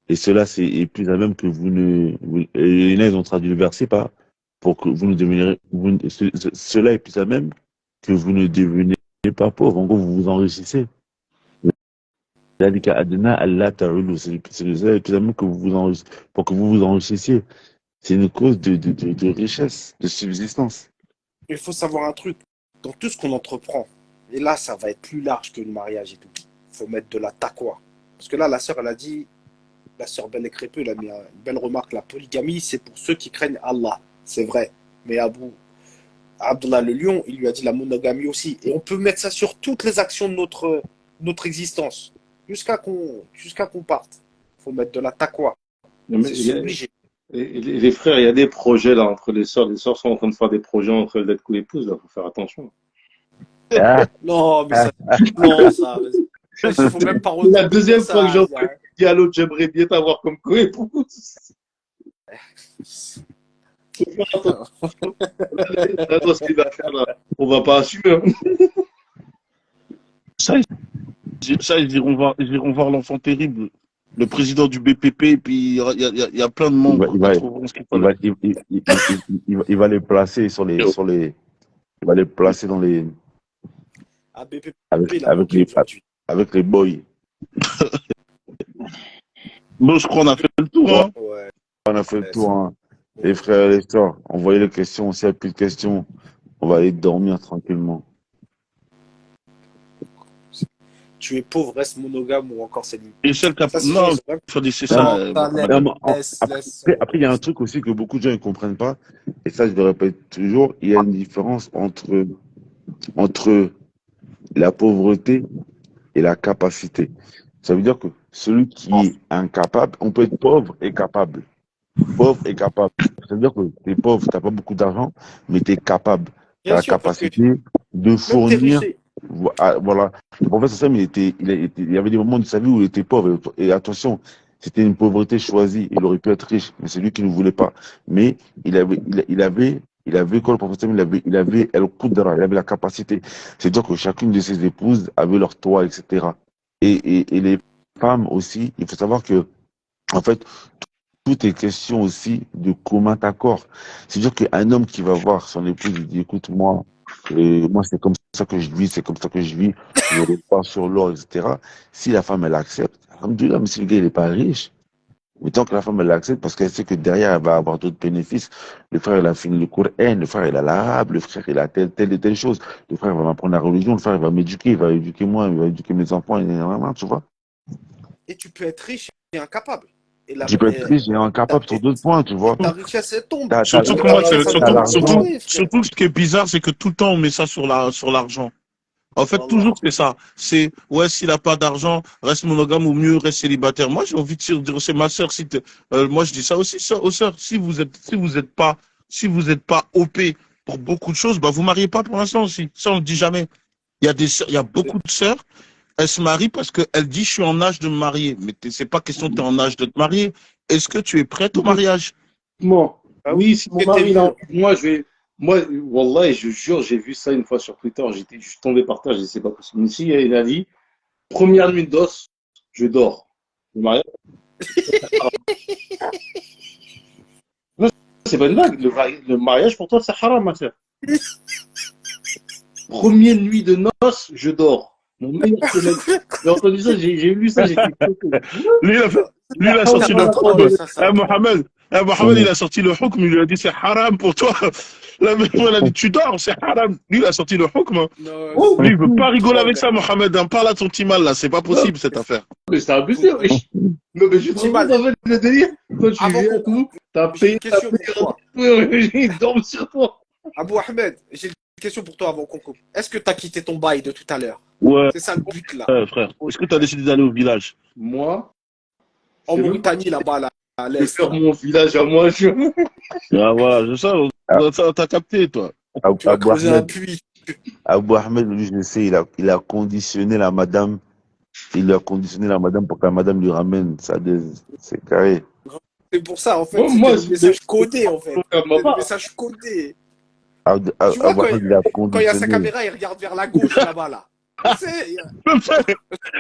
Et cela, c'est plus à même que vous ne. Et ils ont traduit le verset pas pour que vous ne deveniez. Cela est plus à même que vous ne deveniez pas pauvre. En gros, vous vous enrichissez. Zalika adna alla ta'ulu. C'est plus à même que pour que vous vous enrichissiez. C'est une cause de richesse, de subsistance. Il faut savoir un truc. Dans tout ce qu'on entreprend, et là, ça va être plus large que le mariage et tout. Il faut mettre de la taqwa. Parce que là, la sœur, elle a dit. La sœur Belle Crépeux, elle a mis une belle remarque. La polygamie, c'est pour ceux qui craignent Allah. C'est vrai. Mais Abdullah le Lion, il lui a dit la monogamie aussi. Et on peut mettre ça sur toutes les actions de notre existence. Jusqu'à qu'on parte. Il faut mettre de la taqwa. C'est obligé. Les frères, il y a des projets là entre les sœurs. Les sœurs sont en train de faire des projets entre elles d'être épouse. Il faut faire attention. Non, mais ça. Non, ça. Il faut même pas la deuxième fois que j'en dis à l'autre, j'aimerais bien t'avoir comme coépouse. On va pas assumer. Ça, ils iront voir l'enfant terrible, le président du BPP, et puis il y a plein de membres il va les placer il va les placer dans les. Avec les boys. Bon, je crois qu'on a fait le tour. Hein. Ouais. On a fait le tour. Hein. Les frères et les sœurs, envoyez les questions. S'il n'y a plus de questions, on va aller dormir tranquillement. Tu es pauvre, reste monogame ou encore célibataire. Et celle qui a... Non, il faut laisser ça. Après, il y a un truc aussi que beaucoup de gens ne comprennent pas. Et ça, je le répète toujours. Il y a une différence entre la pauvreté et la capacité. Ça veut dire que celui qui est incapable, on peut être pauvre et capable. Pauvre et capable. Ça veut dire que tu es pauvre, tu n'as pas beaucoup d'argent, mais tu es capable. Tu as Bien la sûr, parce que capacité de même t'es riche. fournir. Voilà. Le prophète Sassam, il y avait des moments de sa vie où il était pauvre. Et attention, c'était une pauvreté choisie. Il aurait pu être riche, mais c'est lui qui ne voulait pas. Mais il avait quoi, le prophète Sassam, il avait el-Qudra, il avait la capacité. C'est-à-dire que chacune de ses épouses avait leur toit, etc. Et les femmes aussi, il faut savoir que, en fait, tout est question aussi de commun accord. C'est-à-dire qu'un homme qui va voir son épouse, il dit, écoute, moi c'est comme ça que je vis, c'est comme ça que je vis, je repars sur l'or, etc. Si la femme, elle accepte, alhamdoulilah, mais si le gars, il n'est pas riche, mais tant que la femme, elle accepte, parce qu'elle sait que derrière, elle va avoir d'autres bénéfices. Le frère, il a fini le Coran, le frère, il a l'arabe, le frère, il a telle et telle chose. Le frère, il va m'apprendre la religion, le frère, il va m'éduquer, il va éduquer moi, il va éduquer mes enfants, tu vois. Et tu peux être riche et incapable. Et, la, Je peux être riche et incapable sur d'autres points, tu vois. ta richesse, elle tombe. Surtout que Ta moi, richesse, elle t'as tombe. Bah l'argent. oui, frère. surtout ce qui est bizarre, c'est que tout le temps, on met ça sur l'argent. En fait, Voilà. toujours, c'est ça. C'est, ouais, s'il n'a pas d'argent, reste monogame ou mieux, reste célibataire. Moi, j'ai envie de dire, c'est ma sœur, moi, je dis ça aussi, aux sœurs, si vous êtes pas OP pour beaucoup de choses, bah, vous mariez pas pour l'instant aussi. Ça, on le dit jamais. Il y a beaucoup de sœurs, elles se marient parce qu'elles disent, je suis en âge de me marier. Mais c'est pas question que tu es en âge de te marier. Est-ce que tu es prête au mariage? Moi, Ah oui, si mon que t'es mari, là, vieux. moi, moi, Wallah, je jure, j'ai vu ça une fois sur Twitter, je suis tombé par terre, je dis, c'est pas possible. Ici, il a dit, première nuit d'os, je dors. Le mariage, non, c'est pas une blague. Le mariage, pour toi, c'est haram, ma soeur. Première nuit de noces, je dors. Mon meilleur collègue. J'ai entendu ça, j'ai lu ça, j'étais choqué. Lui, il a T'as sorti pas le le droit de hukm. dire ça, ça. Mohamed, il a sorti le hukm, il lui a dit c'est haram pour toi. La même elle a dit tu dors, c'est haram. Lui, il a sorti le hukm. Non, Oh, Lui, il veut pas rigoler non, avec ça, Mohamed. Parle à ton petit mal, là. C'est pas possible, cette affaire. mais c'est abusé, wesh. Non, mais je te Timal, rends en fait le délire. Toi, tu avant viens qu'on et tout, coupe, t'as j'ai une payé, t'as question payé pour toi. ils dorment sur toi. Abou Ahmed, j'ai une question pour toi avant qu'on coupe. Est-ce que tu as quitté ton bail de tout à l'heure? Ouais, C'est ça le but là. frère. Est-ce que tu as décidé d'aller au village? Moi, En c'est même pas Mauritanie, là-bas, là, à de l'est. faire Là. mon village à moi. Ah, voilà, je sais, t'as capté, toi. Tu vas Abou creuser un Ahmed, puits. Abou Ahmed, lui, je sais, il a conditionné la madame. Il a conditionné la madame pour que la madame lui ramène sa dèse. C'est carré. C'est pour ça, en fait, c'était Moi, le message codé, en fait. ma C'est le part. message codé. Abou Tu vois, Ahmed, il a quand il y a sa conditionné. caméra, il regarde vers la gauche, là-bas, là. Tu sais,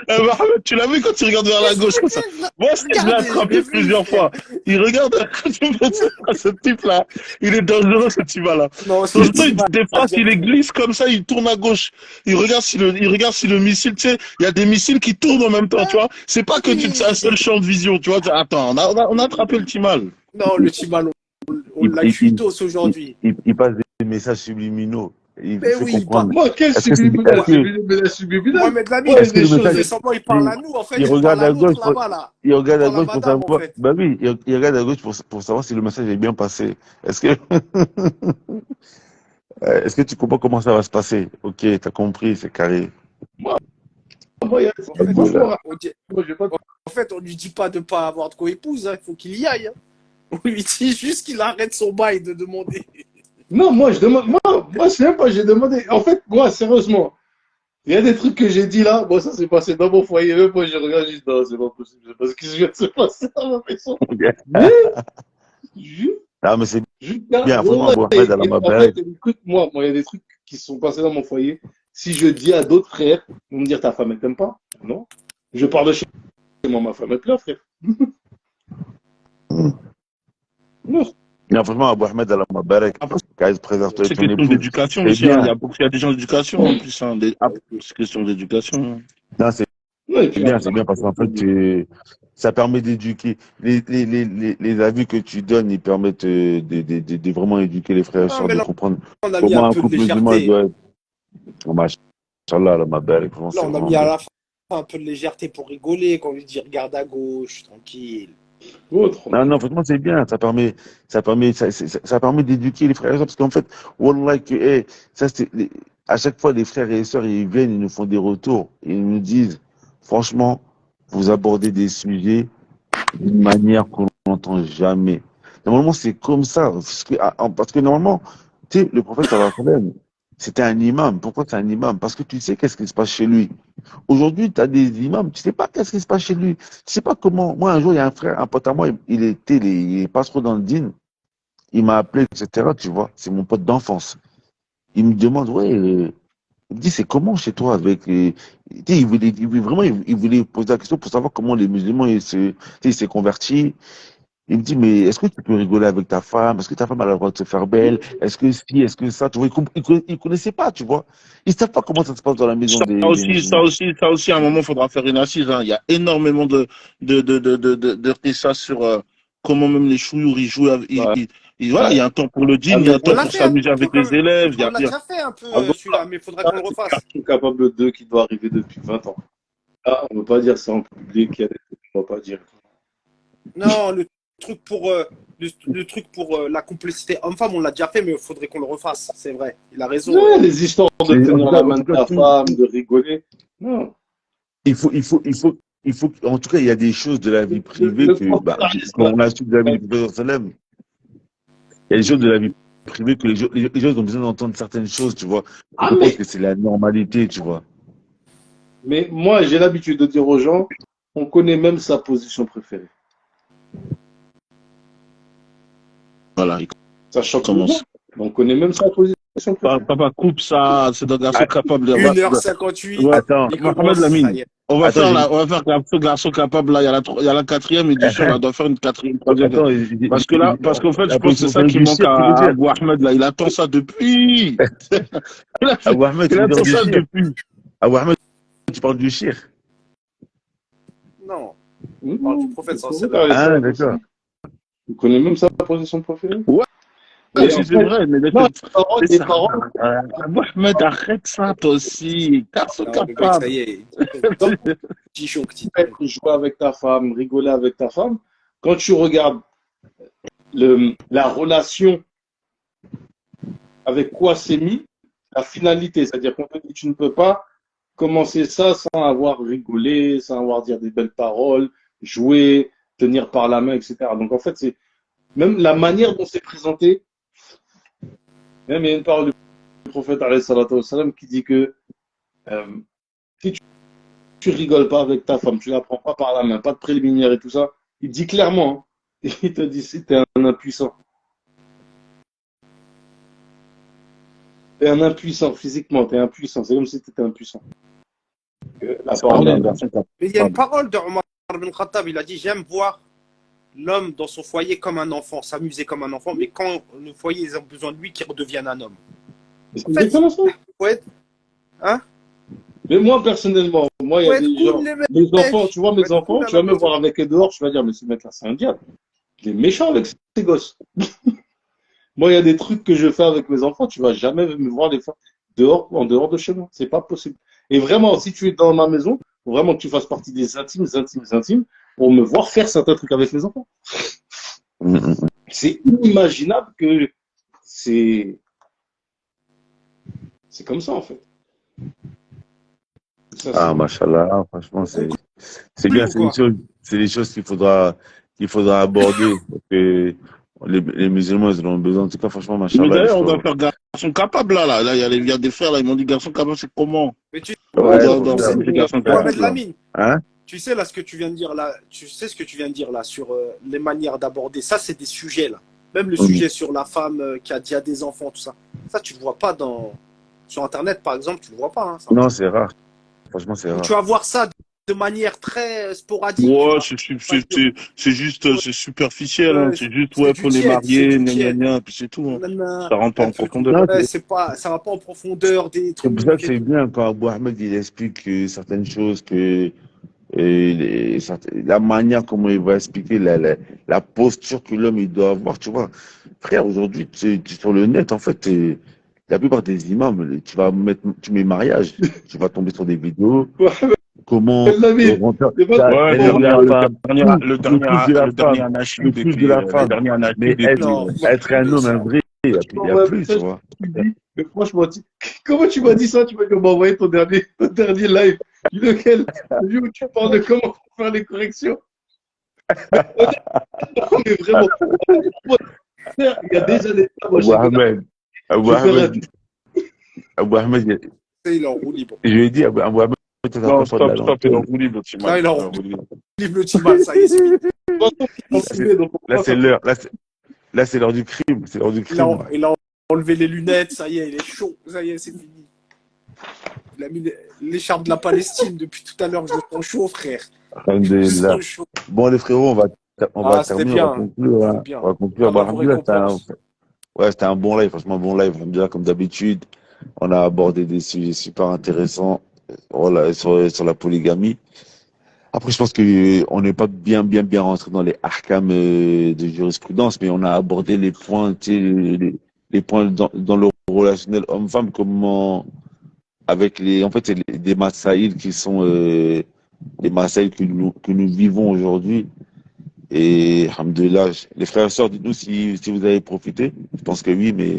Mohamed, tu l'as vu quand il regarde vers la gauche comme ça? Moi, je l'ai regardez, je attrapé l'ai vu, plusieurs frère. fois. Il regarde à côté de ce type-là. Il est dangereux, ce type-là. Non, Donc, c'est je il dit Timal. des phrases, il les glisse comme ça, il tourne à gauche. Il regarde si le missile, tu sais, il y a des missiles qui tournent en même temps, tu vois. C'est pas que tu as un seul champ de vision, tu vois. Attends, on a attrapé le Timal. Non, le Timal, on Il, l'a il, il, cuitos aujourd'hui. il passe des messages subliminaux. Il Mais fait oui, il parle. comprendre. Moi, quel Est-ce que, subliminal, Moi, subliminal. Mohamed Lamine, Moi, il y a est-ce que des le choses. il fait message, semblant, il parle il, à nous, en fait, il il parle regarde à à gauche l'autre là-bas, là. il regarde Il à parle à gauche pour madame, en savoir, fait. bah oui, il regarde à gauche pour savoir si le message est bien passé. Est-ce que, est-ce que tu comprends comment ça va se passer? Ok, t'as compris, c'est carré. Moi, En fait, Alhamdoulilah. franchement, on dit- moi, j'ai pas de en fait, on lui dit pas de pas avoir de co-épouse, hein, il faut qu'il y aille. Hein. On lui dit juste qu'il arrête son bail de demander. Non, moi, je demande. Moi, c'est même pas, j'ai demandé. En fait, moi, sérieusement, il y a des trucs que j'ai dit là. Bon, ça s'est passé dans mon foyer. Même moi, je regarde, je dis, non, c'est pas possible. C'est pas ce qui vient de se passer dans ma maison. Mais, juste, Ah, mais c'est juste là, bien, franchement, wallah, Abou Ahmed, à la en Mabarak. fait, écoute-moi, moi, il y a des trucs qui se sont passés dans mon foyer. Si je dis à d'autres frères, ils vont me dire, ta femme, elle t'aime pas? Non. Je pars de chez moi, ma femme, elle pleure, frère. Non. Non, franchement, Abou Ahmed, à la Mabarak, Après, qu'elle préserve-toi c'est ton question épouse. d'éducation C'est aussi, hein. bien. Il y a des gens d'éducation en plus, hein. C'est question d'éducation. Non, c'est Non, et puis bien, après, c'est bien parce qu'en fait, ça permet d'éduquer. Les avis que tu donnes, ils permettent de vraiment éduquer les frères et Ah, sœurs, mais de là, comprendre on a mis comment un un peu de couple musulman légèreté. doit être. Oh, machallah, la Mabarak, franchement, Là, c'est on a vraiment mis à bien. la fin un peu de légèreté pour rigoler, quand on lui dit regarde à gauche, tranquille. autre. Non, non, franchement, c'est bien. Ça permet d'éduquer les frères et sœurs parce qu'en fait, wallah, que, ça, à chaque fois, les frères et sœurs, ils viennent, ils nous font des retours. Ils nous disent, franchement, vous abordez des sujets d'une manière qu'on n'entend jamais. Normalement, c'est comme ça. Parce que normalement, tu sais, le prophète, sallallahu alayhi wa sallam, c'était un imam. Pourquoi c'est un imam? Parce que tu sais qu'est-ce qui se passe chez lui. Aujourd'hui, tu as des imams, tu sais pas qu'est-ce qui se passe chez lui. Tu sais pas comment. Moi, un jour, il y a un frère, un pote à moi, il est pas trop dans le dîn. Il m'a appelé, etc. Tu vois, c'est mon pote d'enfance. Il me demande, ouais, il me dit, c'est comment chez toi avec. Tu sais, il voulait poser la question pour savoir comment les musulmans, tu sais, il s'est converti. Il me dit, mais est-ce que tu peux rigoler avec ta femme? Est-ce que ta femme a le droit de se faire belle? Est-ce que si, est-ce que ça? Tu vois, ils connaissaient pas, tu vois. Ils savent pas comment ça se passe dans la maison des musulmans. Ça aussi, à un moment, il faudra faire une assise. Hein. Il y a énormément de qissas sur comment même les chouyours, ils jouent. Voilà, il y a un temps pour le dîn, il y a un On temps l'a pour fait un s'amuser peu avec les élèves. On l'a déjà fait un peu Ah bon, celui-là, mais il faudrait qu'on le c'est refasse. une capable d'eux qui doit arriver depuis 20 ans. Là, on ne peut pas dire ça en public, il y a des trucs qu'on ne va pas dire. Non, le truc pour la complicité homme-femme, on l'a déjà fait, mais il faudrait qu'on le refasse. C'est vrai, il a raison. Ouais, les histoires de Mais tenir la main en de tout cas, ta femme, de rigoler. Non. il faut, en tout cas, il y a des choses de la vie privée que, bah, quand on a su de la vie du prophète sallam, il y a des choses de la vie privée que les gens ont besoin d'entendre certaines choses, tu vois. Ah, Je pense mais, que c'est la normalité, tu vois. mais moi, j'ai l'habitude de dire aux gens, on connaît même sa position préférée. Voilà, il Ça choque les gens. commence. On connaît même sa position préférée. Papa, coupe ça, c'est un garçon Ah, capable. 1h58, Ouais. Attends, il Mohamed commence. Ça Lamine, y est. on va attends, faire ce garçon capable là. Il y a la quatrième édition là. On doit faire une quatrième, troisième. attends, Parce qu'en fait, je la pense que c'est ça position qui du manque shirk, tu veux à dire? Abou Ahmed là. Il attend ça depuis. Abou Ahmed, tu Il veux dire attend du ça shirk? depuis. Abou Ahmed, tu parles du shirk? Non, on parle du prophète sans celle Ah, d'accord. On connaît même sa position préférée. Ouais, Mais si en c'est fait, vrai, mais non, les parents, Abou Ahmed, arrête ça toi aussi. Garçon Non, le mec, ça capable. y est. Petit chon, petit. jouer avec ta femme, rigoler avec ta femme, quand tu regardes la relation avec quoi c'est mis, la finalité, c'est-à-dire qu'on te dit tu ne peux pas commencer ça sans avoir rigolé, sans avoir dire des belles paroles, jouer, tenir par la main, etc. Donc en fait, c'est même la manière dont c'est présenté. Même il y a une parole du prophète alayhi salatu wassalam, qui dit que si tu rigoles pas avec ta femme, tu la prends pas par la main, pas de préliminaire et tout ça, il dit clairement, hein, il te dit si tu es un impuissant. Tu es un impuissant physiquement, tu es impuissant, c'est comme si tu étais impuissant. La parole d'un est garçon capable. Mais il y a une parole de Omar bin Khattab, il a dit j'aime voir l'homme dans son foyer comme un enfant, s'amuser comme un enfant, mais quand le foyer ils ont besoin de lui, qu'il redevienne un homme. C'est En fait, exactement ça. ouais, hein? Mais moi, personnellement, moi, il y a Ouais, des cool, gens, les mecs. mes enfants, tu vois, mes Ouais, enfants, cool à tu vas la me maison. voir avec eux dehors, tu vas dire, mais ce mec-là, c'est un diable. Il est méchant avec ses gosses. Moi, il y a des trucs que je fais avec mes enfants, tu vas jamais me voir les faire dehors, en dehors de chez moi. C'est pas possible. Et vraiment, si tu es dans ma maison, faut vraiment que tu fasses partie des intimes, pour me voir faire certains trucs avec mes enfants. C'est inimaginable que c'est comme ça, en fait. Ça, Ah, machallah, franchement, c'est bien, Ou quoi? c'est des choses qu'il faudra aborder. Parce que les musulmans, ils en ont besoin. En tout cas, franchement, Mais machallah, d'ailleurs, on doit l'histoire. faire garçon capable là. Là, il y a des frères là, ils m'ont dit garçon capable, c'est comment? Mais tu Ouais, On faut doit faire. faire garçon Mohamed capable là. Lamine, Hein? tu sais là ce que tu viens de dire là, tu sais ce que tu viens de dire là sur les manières d'aborder. Ça, c'est des sujets là. Même le sujet sur la femme qui a déjà des enfants, tout ça. Ça, tu le vois pas sur Internet, par exemple, tu le vois pas. Hein, ça. Non, c'est rare. Franchement, c'est Ou rare. tu vas voir ça de manière très sporadique. Ouais, c'est juste, c'est superficiel, hein. C'est juste, ouais, C'est faut du les tiède, c'est marier, du gna gna tiède. gna, puis c'est tout, hein. Nanana, Ça rentre pas un en truc. profondeur. Non, Ouais, ça va pas en profondeur des c'est pour trucs. ça que c'est bien quand Abou Ahmed il explique certaines choses, que la manière comment il va expliquer la posture que l'homme il doit avoir, tu vois. Frère, aujourd'hui, sur le net, en fait, la plupart des imams, tu mets mariage, tu vas tomber sur des vidéos, comment Lamine, rentrer, c'est pas Ouais, énerver la femme, le le dernier le anachid, et plus de puis, la le femme. dernier Mais anachid, et puis, Non, être un homme, un vrai, il n'y a plus, tu vois. Mais franchement, comment tu m'as dit ça? Tu m'as dit, on m'a envoyé ton dernier live. Dis lequel? Celui où tu parles de comment faire les corrections. Non, mais vraiment, il y a des années, moi, Abou Ahmed, Abou je vais faire Ahmed, Abou Ahmed, Il est en roue libre. je lui ai dit, Abou Ahmed, tu vas Non, pas faire de la stop, il est en dentelle. roue libre, tu Là, il est en il est en roue roue libre. libre, le Timal, ça y est, c'est fini. Là, c'est l'heure. Là, c'est l'heure du crime. C'est l'heure du crime. Il a enlevé les lunettes, ça y est, il est chaud. Ça y est, c'est fini. Il a mis l'écharpe de la Palestine depuis tout à l'heure. Je le sens chaud, frère. Je le Alhamdulillah. sens chaud. Bon, les frérots, on va C'était terminer, on va bien. conclure. C'était Hein. bien. On va conclure. Bon, Allah vous alhamdulillah, récompense. c'était un bon live, franchement, bon live. Alhamdulillah, comme d'habitude, on a abordé des sujets super intéressants voilà, sur la polygamie. Après, je pense qu'on n'est pas bien rentré dans les ahkams de jurisprudence, mais on a abordé les points, tu sais, les points dans le relationnel homme-femme, comment, avec en fait, c'est des masaïls qui sont des masaïls que nous vivons aujourd'hui. Et, alhamdoulilah, les frères et sœurs, dites-nous si vous avez profité. Je pense que oui, mais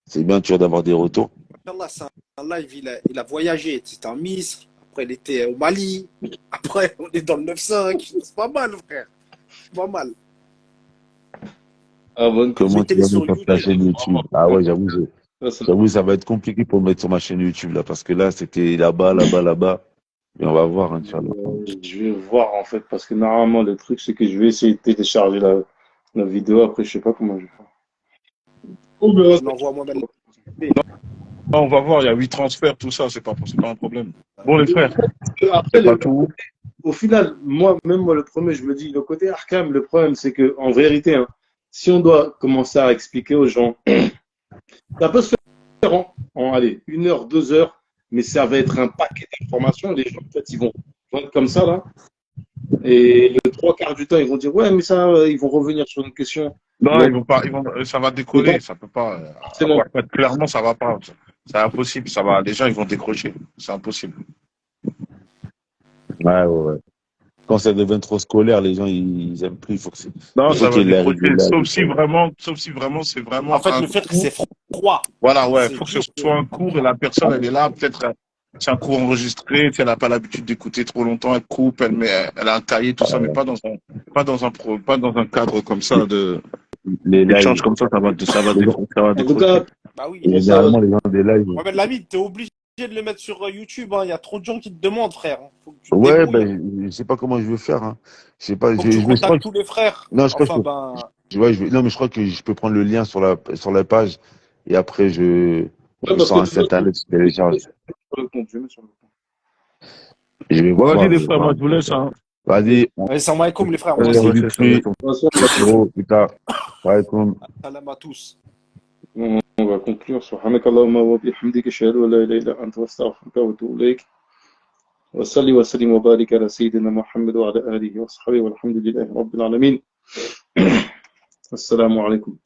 c'est bien toujours d'avoir des retours. Inch'Allah, c'est un live, il a voyagé. C'était en Misr. Après, il était au Mali. Après, on est dans le 9-5. C'est pas mal, frère. C'est pas mal. Ah, bonne Comment tu Mettez-les vas sur mettre ta chaîne YouTube? Ah ouais, j'avoue, ça va être compliqué pour mettre sur ma chaîne YouTube, là, parce que là, c'était là-bas. Et on va voir, Inch'Allah. Je vais voir en fait, parce que normalement le truc c'est que je vais essayer de télécharger la vidéo, après je sais pas comment je vais faire. On verra. Je l'envoie moi-même. Non, on va voir, il y a 8 transferts, tout ça, c'est pas un problème. Bon, les frères, Après, c'est pas tout. au final, moi le premier, je me dis, le côté Arkham, le problème c'est que en vérité, hein, si on doit commencer à expliquer aux gens, ça peut se faire allez, 1 heure, 2 heures, mais ça va être un paquet d'informations. Les gens, en fait, ils vont être comme ça là. Et le 3/4 du temps, ils vont dire, ouais, mais ça, ils vont revenir sur une question. Non, Donc, ils vont pas, ça va décoller, ça peut pas. Forcément. Clairement, ça va pas. C'est impossible, les gens, ils vont décrocher. C'est impossible. Ouais. Quand ça devient trop scolaire, les gens, ils aiment plus. Non, ça va qu'il y ait décrocher, la sauf si vraiment, c'est vraiment En fait, un le fait que cours. c'est froid. Voilà, ouais, C'est faut que dur. ce soit un cours et la personne, elle est là, peut-être, c'est un cours enregistré, elle n'a pas l'habitude d'écouter trop longtemps, elle coupe, elle a un cahier, tout ça, mais pas dans un cadre comme ça les d'échange lives. comme ça va En tout décrocher. cas, Bah oui. Généralement, les gens des lives. Ouais, mais l'ami, t'es obligé de le mettre sur YouTube. Il y a trop de gens qui te demandent, frère. Faut que tu te Ouais, débrouilles. ben, je sais pas comment je vais faire. Hein. Je sais pas. Faut que tu Je crois contactes que, tous les frères. non, je crois que Enfin, ben, non, mais je crois que je peux prendre le lien sur la page et après je parce sors que un site internet, je télécharge. sur le compte, je mets sur le compte. Je vais Bon, voir. vas-y, les frères, moi, je vous laisse, hein. Vas-y, salam alaikum, les frères. on Moi se aussi. dit plus. De toute façon, Plus tard. Walaikum. Salam à tous. on va conclure. سبحانك اللهم وبحمدك أشهد أن لا إله إلا أنت أستغفرك وأتوب إليك وصلي وسلم وبارك على سيدنا محمد وعلى آله وصحبه والحمد لله رب العالمين. السلام عليكم.